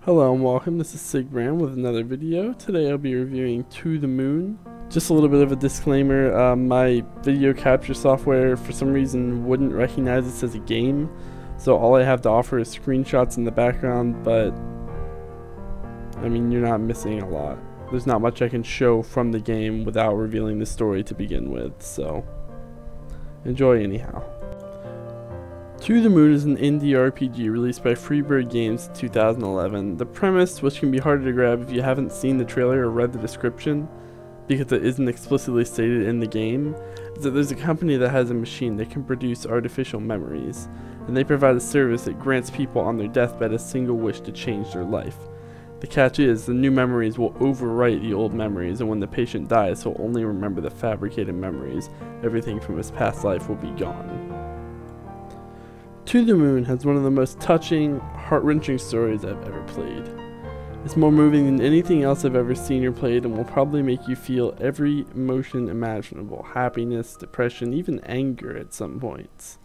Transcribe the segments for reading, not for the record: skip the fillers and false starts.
Hello and welcome, this is Sigbrand with another video. Today I'll be reviewing To the Moon. Just a little bit of a disclaimer, my video capture software for some reason wouldn't recognize this as a game, so all I have to offer is screenshots in the background, but I mean, you're not missing a lot. There's not much I can show from the game without revealing the story to begin with, so enjoy anyhow. To the Moon is an indie RPG released by Freebird Games in 2011. The premise, which can be harder to grab if you haven't seen the trailer or read the description, because it isn't explicitly stated in the game, is that there's a company that has a machine that can produce artificial memories, and they provide a service that grants people on their deathbed a single wish to change their life. The catch is, the new memories will overwrite the old memories, and when the patient dies, he'll only remember the fabricated memories. Everything from his past life will be gone. To the Moon has one of the most touching, heart-wrenching stories I've ever played. It's more moving than anything else I've ever seen or played, and will probably make you feel every emotion imaginable: happiness, depression, even anger at some points.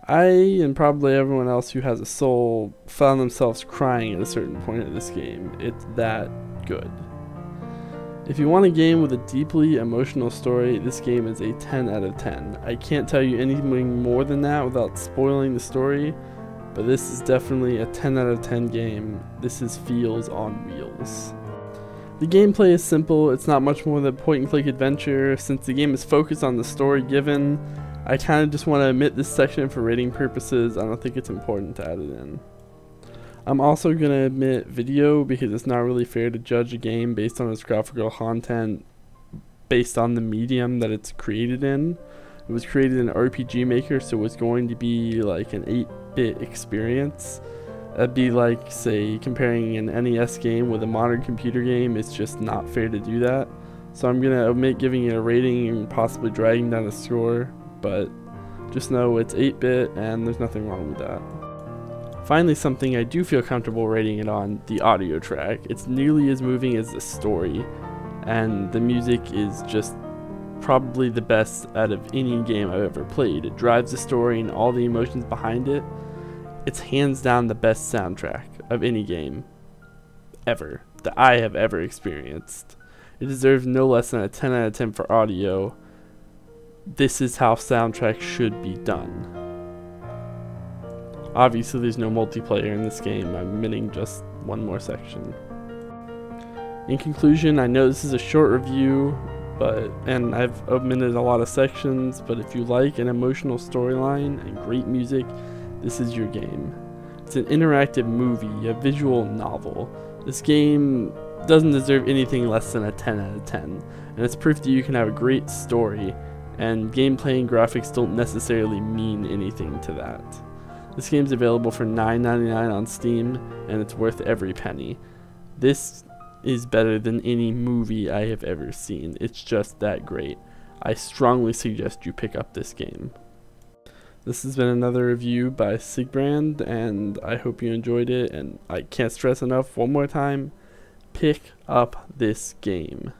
I, and probably everyone else who has a soul, found themselves crying at a certain point of this game. It's that good. If you want a game with a deeply emotional story, this game is a 10 out of 10. I can't tell you anything more than that without spoiling the story, but this is definitely a 10 out of 10 game. This is feels on wheels. The gameplay is simple, it's not much more than a point and click adventure. Since the game is focused on the story given, I kind of just want to omit this section for rating purposes. I don't think it's important to add it in. I'm also going to omit video because it's not really fair to judge a game based on its graphical content based on the medium that it's created in. It was created in RPG Maker, so it's going to be like an 8-bit experience. That'd be like, say, comparing an NES game with a modern computer game. It's just not fair to do that. So I'm going to omit giving it a rating and possibly dragging down a score, but just know it's 8-bit and there's nothing wrong with that. Finally, something I do feel comfortable rating it on: the audio track. It's nearly as moving as the story, and the music is just probably the best out of any game I've ever played. It drives the story and all the emotions behind it. It's hands down the best soundtrack of any game ever that I have ever experienced. It deserves no less than a 10 out of 10 for audio. This is how soundtracks should be done. Obviously there's no multiplayer in this game, I'm omitting just one more section. In conclusion, I know this is a short review, and I've omitted a lot of sections, but if you like an emotional storyline and great music, this is your game. It's an interactive movie, a visual novel. This game doesn't deserve anything less than a 10 out of 10, and it's proof that you can have a great story, and gameplay and graphics don't necessarily mean anything to that. This game's available for $9.99 on Steam, and it's worth every penny. This is better than any movie I have ever seen. It's just that great. I strongly suggest you pick up this game. This has been another review by Sigbrand, and I hope you enjoyed it, and I can't stress enough one more time, pick up this game.